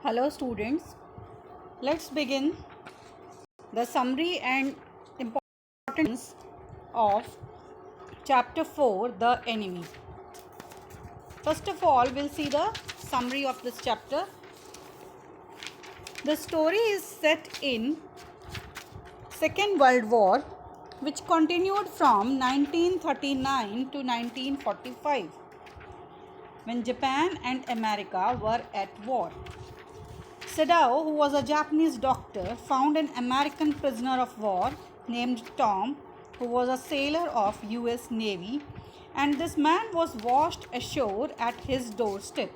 Hello students, let's begin the summary and importance of chapter 4, The Enemy. First of all, we'll see the summary of this chapter. The story is set in Second World War, which continued from 1939 to 1945 when Japan and America were at war. Sadao, who was a Japanese doctor, found an American prisoner of war named Tom, who was a sailor of US Navy, and this man was washed ashore at his doorstep.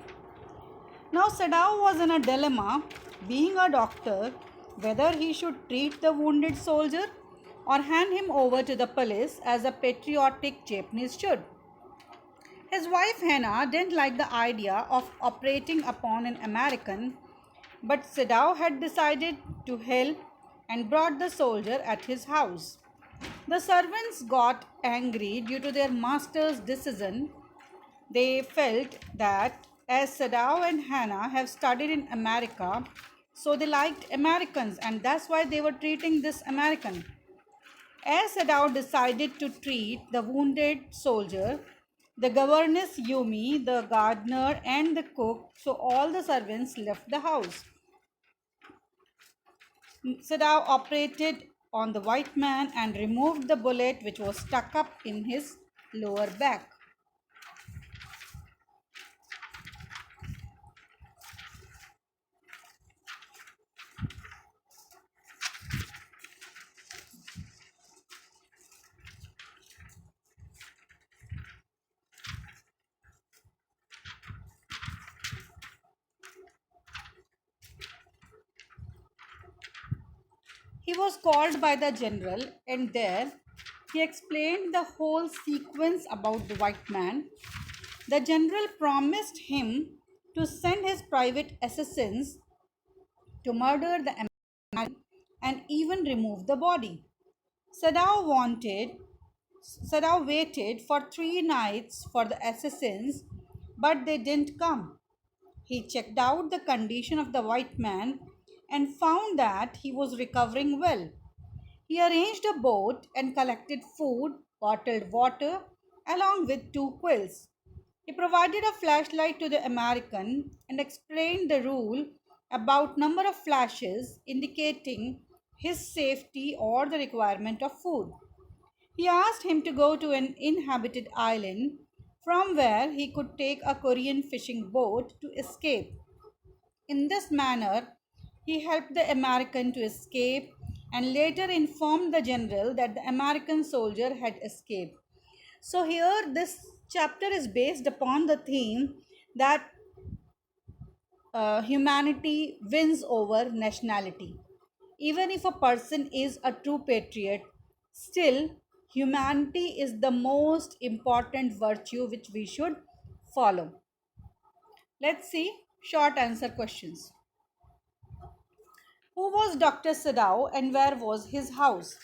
Now Sadao was in a dilemma, being a doctor, whether he should treat the wounded soldier or hand him over to the police as a patriotic Japanese should. His wife Hannah didn't like the idea of operating upon an American, but Sadao had decided to help and brought the soldier at his house. The servants got angry due to their master's decision. They felt that as Sadao and Hannah have studied in America, so they liked Americans and that's why they were treating this American. As Sadao decided to treat the wounded soldier, the governess Yumi, the gardener, and the cook, so all the servants left the house. Sadao operated on the white man and removed the bullet which was stuck up in his lower back. He was called by the general, and there he explained the whole sequence about the white man. The general promised him to send his private assassins to murder the American and even remove the body. Sadao Sadao waited for 3 nights for the assassins, but they didn't come. He checked out the condition of the white man and found that he was recovering well. He arranged a boat and collected food, bottled water, along with 2 quills. He provided a flashlight to the American and explained the rule about number of flashes indicating his safety or the requirement of food. He asked him to go to an inhabited island from where he could take a Korean fishing boat to escape. In this manner, he helped the American to escape and later informed the general that the American soldier had escaped. So, here this chapter is based upon the theme that humanity wins over nationality. Even if a person is a true patriot, still humanity is the most important virtue which we should follow. Let's see short answer questions. Who was Dr. Sadao and where was his house?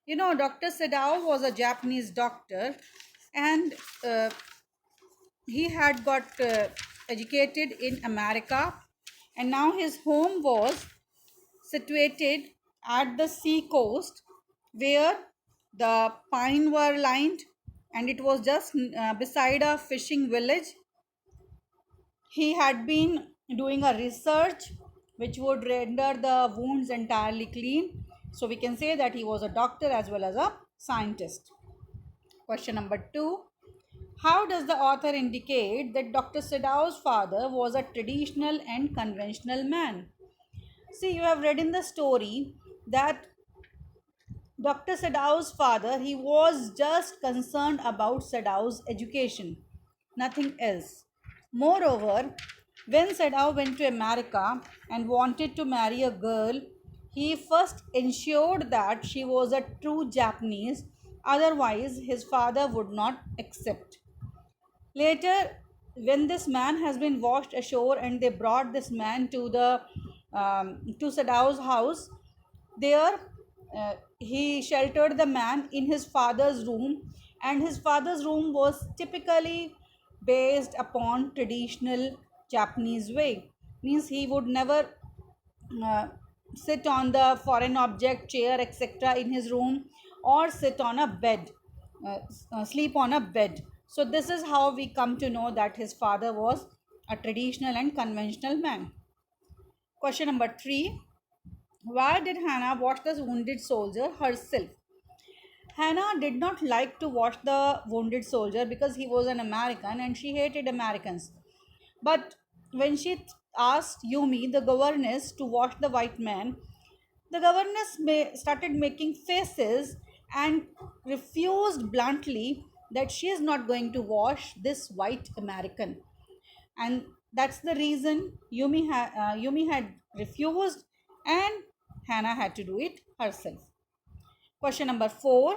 You know, Dr. Sadao was a Japanese doctor and he had got educated in America, and now his home was situated at the sea coast where the pine were lined, and it was just beside a fishing village. He had been doing a research which would render the wounds entirely clean. So we can say that he was a doctor as well as a scientist. Question number 2. How does the author indicate that Dr. Sadao's father was a traditional and conventional man? See, you have read in the story that Dr. Sadao's father, he was just concerned about Sadao's education, nothing else. Moreover, when Sadao went to America and wanted to marry a girl, he first ensured that she was a true Japanese, otherwise his father would not accept. Later, when this man has been washed ashore and they brought this man to the to Sadao's house, there he sheltered the man in his father's room, and his father's room was typically based upon traditional Japanese way. means he would never uh, sit on the foreign object, chair, etc. in his room, or sit on a bed, sleep on a bed. So this is how we come to know that his father was a traditional and conventional man. Question number 3. Why did Hannah wash the wounded soldier herself? Hannah did not like to wash the wounded soldier because he was an American and she hated Americans. But when she asked Yumi, the governess, to wash the white man, the governess started making faces and refused bluntly that she is not going to wash this white American. And that's the reason Yumi had refused and Hannah had to do it herself. Question number 4.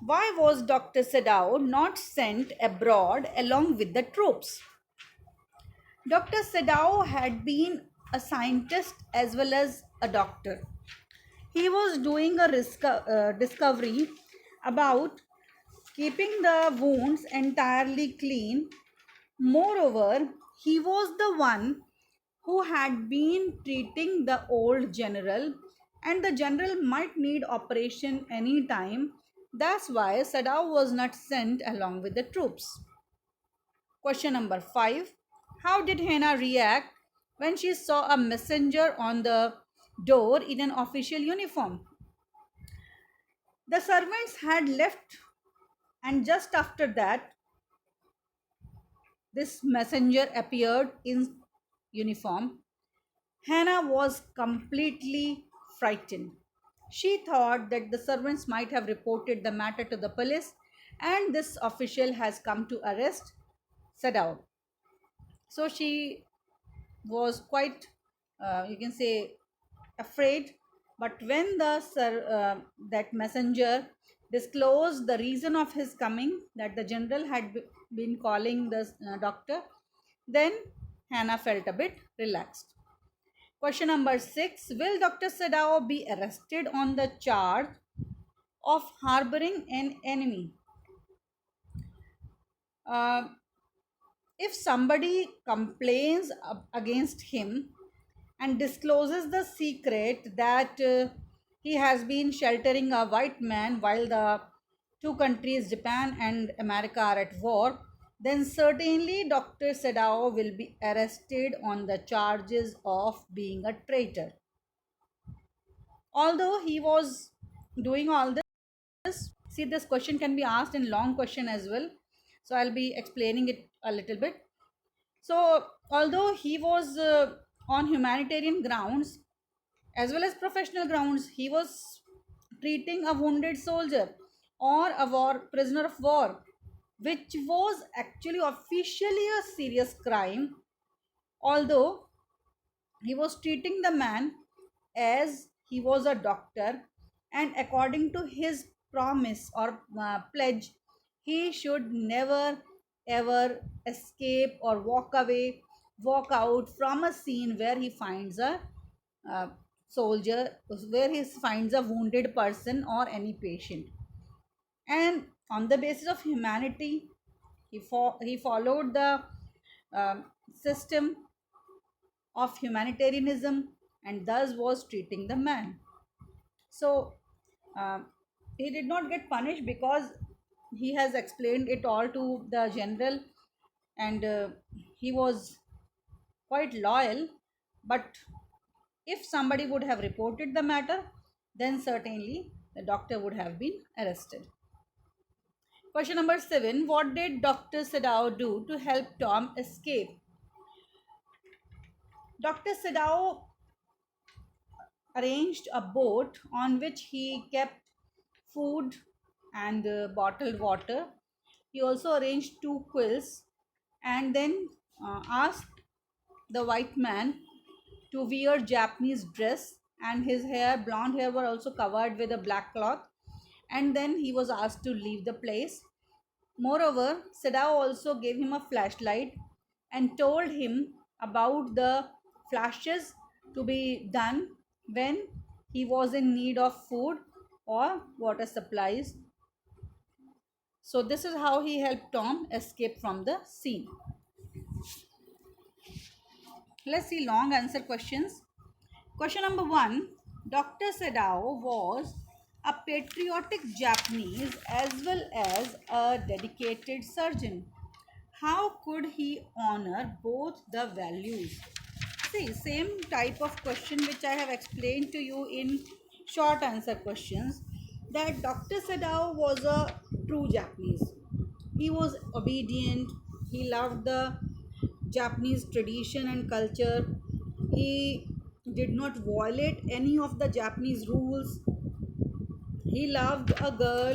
Why was Dr. Sadao not sent abroad along with the troops? Dr. Sadao had been a scientist as well as a doctor. He was doing a discovery about keeping the wounds entirely clean. Moreover, he was the one who had been treating the old general, and the general might need operation anytime. That's why Sadao was not sent along with the troops. Question number 5. How did Hannah react when she saw a messenger on the door in an official uniform? The servants had left, and just after that, this messenger appeared in uniform. Hannah was completely frightened. She thought that the servants might have reported the matter to the police and this official has come to arrest Sadao. So she was quite, you can say, afraid. But when that messenger disclosed the reason of his coming, that the general had been calling the doctor, then Hannah felt a bit relaxed. Question number 6. Will Dr. Sadao be arrested on the charge of harboring an enemy? Uh, if somebody complains against him and discloses the secret that he has been sheltering a white man while the two countries, Japan and America, are at war, then certainly Dr. Sadao will be arrested on the charges of being a traitor. Although he was doing all this, see, this question can be asked in long question as well. So I'll be explaining it a little bit. So, although he was on humanitarian grounds as well as professional grounds, he was treating a wounded soldier or a war prisoner of war, which was actually officially a serious crime. Although he was treating the man as he was a doctor, and according to his promise or pledge, he should never ever escape or walk out from a scene where he finds a uh, soldier, where he finds a wounded person or any patient. And on the basis of humanity, he followed the um system of humanitarianism and thus was treating the man. So um, he did not get punished because he has explained it all to the general, and he was quite loyal. But if somebody would have reported the matter, then certainly the doctor would have been arrested. Question number 7. What did Dr. Sadao do to help Tom escape? Dr. Sadao arranged a boat on which he kept food and bottled water. He also arranged two quills and then asked the white man to wear Japanese dress, and his hair, blonde hair, were also covered with a black cloth, and then he was asked to leave the place. Moreover, Sadao also gave him a flashlight and told him about the flashes to be done when he was in need of food or water supplies. So, this is how he helped Tom escape from the scene. Let's see long answer questions. Question number 1. Dr. Sadao was a patriotic Japanese as well as a dedicated surgeon. How could he honor both the values? See, same type of question which I have explained to you in short answer questions, that Dr. Sadao was a true Japanese. He was obedient, he loved the Japanese tradition and culture. He did not violate any of the Japanese rules. He loved a girl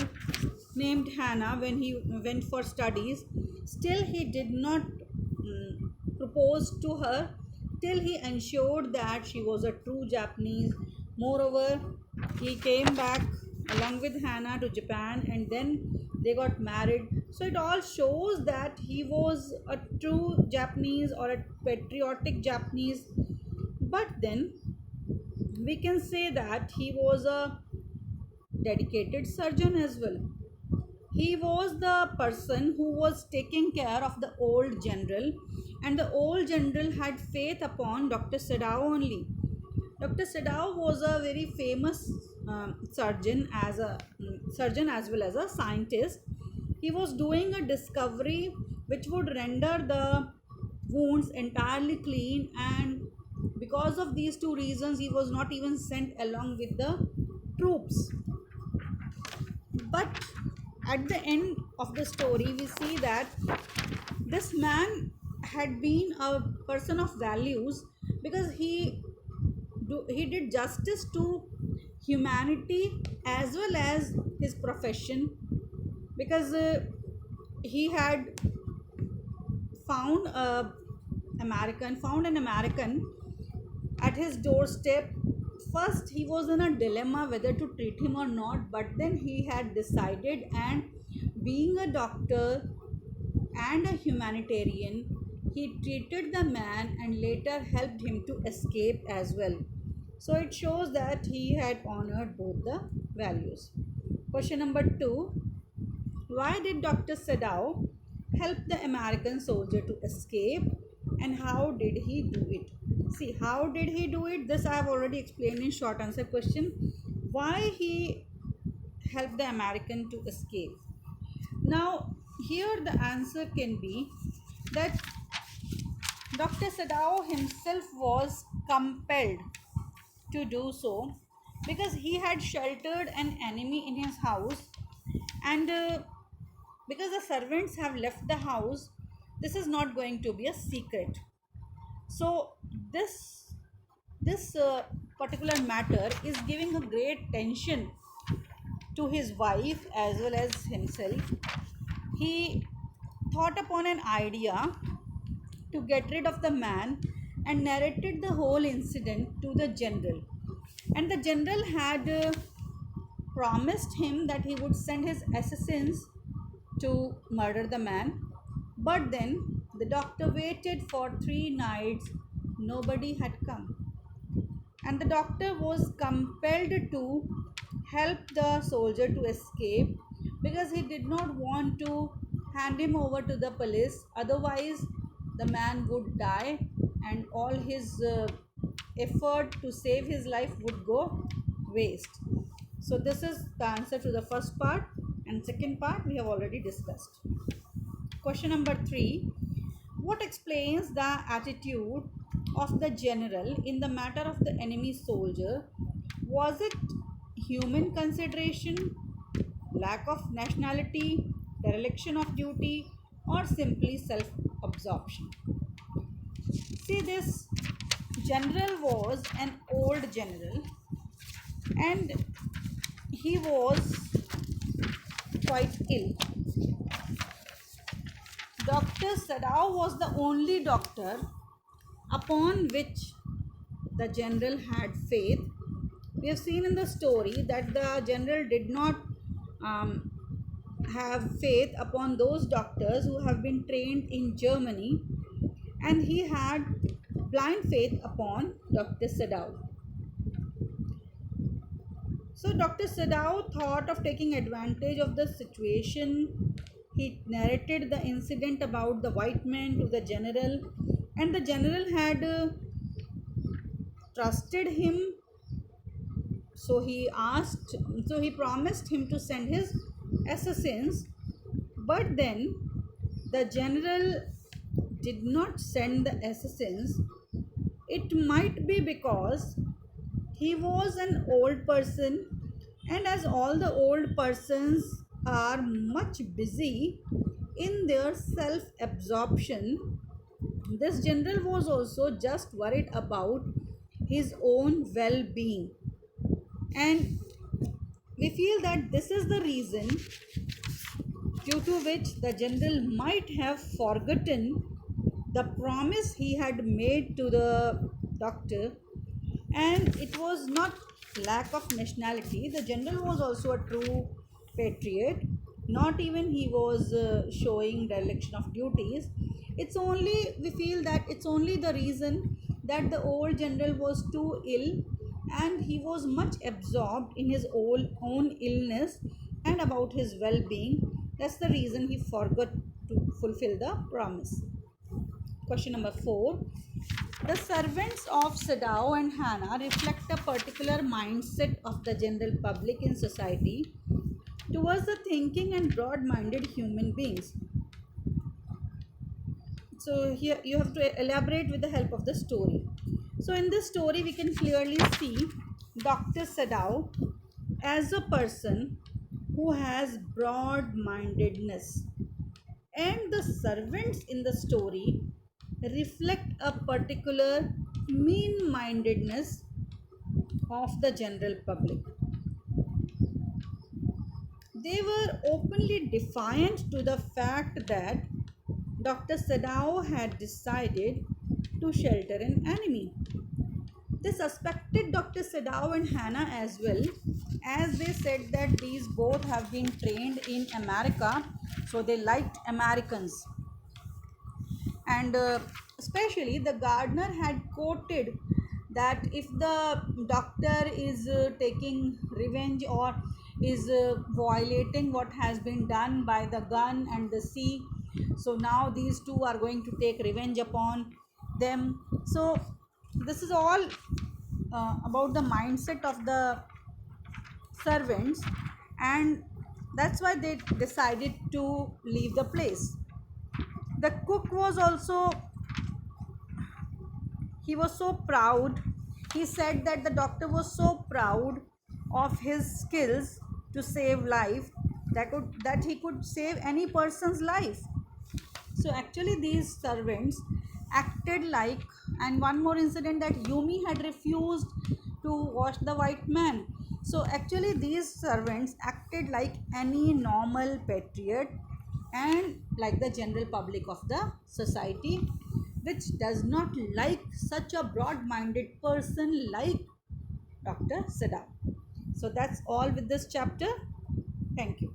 named Hannah when he went for studies. Still, he did not propose to her till he ensured that she was a true Japanese. Moreover, he came back along with Hannah to Japan and then they got married. So it all shows that he was a true Japanese or a patriotic Japanese. But then we can say that he was a dedicated surgeon as well. He was the person who was taking care of the old general, and the old general had faith upon Dr. Sadao only. Dr. Sadao was a very famous surgeon as well as a scientist. He was doing a discovery which would render the wounds entirely clean, and because of these two reasons, he was not even sent along with the troops. But at the end of the story, we see that this man had been a person of values because he did justice to humanity as well as his profession, because he had found an American at his doorstep. First, he was in a dilemma whether to treat him or not, but then he had decided, and being a doctor and a humanitarian, he treated the man and later helped him to escape as well. So it shows that he had honored both the values. Question number 2. Why did Dr. Sadao help the American soldier to escape, and how did he do it? See, how did he do it? This I have already explained in short answer question. Why he helped the American to escape? Now, here the answer can be that Dr. Sadao himself was compelled to do so because he had sheltered an enemy in his house, and because the servants have left the house, this is not going to be a secret. So this particular matter is giving a great tension to his wife as well as himself. He thought upon an idea to get rid of the man and narrated the whole incident to the general. And the general had promised him that he would send his assassins to murder the man. But then the doctor waited for 3 nights, nobody had come. And the doctor was compelled to help the soldier to escape because he did not want to hand him over to the police, otherwise the man would die and all his effort to save his life would go waste. So this is the answer to the first part, and second part we have already discussed. Question number 3. What explains the attitude of the general in the matter of the enemy soldier? Was it human consideration, lack of nationality, dereliction of duty, or simply self-absorption? See, this general was an old general and he was quite ill. Dr. Sadao was the only doctor upon which the general had faith. We have seen in the story that the general did not have faith upon those doctors who have been trained in Germany, and he had blind faith upon Dr. Sadao. So Dr. Sadao thought of taking advantage of the situation. He narrated the incident about the white man to the general, and the general had trusted him, so he promised him to send his assassins. But then the general did not send the assassins. It might be because he was an old person, and as all the old persons are much busy in their self absorption, this general was also just worried about his own well being. And we feel that this is the reason due to which the general might have forgotten the promise he had made to the doctor. And it was not lack of nationality. The general was also a true patriot. Not even he was showing dereliction of duties. It's only, we feel that it's only the reason that the old general was too ill, and he was much absorbed in his own illness and about his well-being. That's the reason he forgot to fulfill the promise. Question number 4. The servants of Sadao and Hannah reflect a particular mindset of the general public in society towards the thinking and broad-minded human beings. So here you have to elaborate with the help of the story. So in this story we can clearly see Dr. Sadao as a person who has broad-mindedness, and the servants in the story reflect a particular mean mindedness of the general public. They were openly defiant to the fact that Dr. Sadao had decided to shelter an enemy. They suspected Dr. Sadao and Hannah as well, as they said that these both have been trained in America, so they liked Americans. And especially the gardener had quoted that if the doctor is taking revenge or is violating what has been done by the gun and the sea, so now these two are going to take revenge upon them. So this is all about the mindset of the servants, and that's why they decided to leave the place. The cook was also, he was so proud. He said that the doctor was so proud of his skills to save life, that he could save any person's life. So actually these servants acted like, and one more incident, that Yumi had refused to wash the white man. So actually these servants acted like any normal patriot and like the general public of the society, which does not like such a broad-minded person like Dr. Sadao. So that's all with this chapter. Thank you.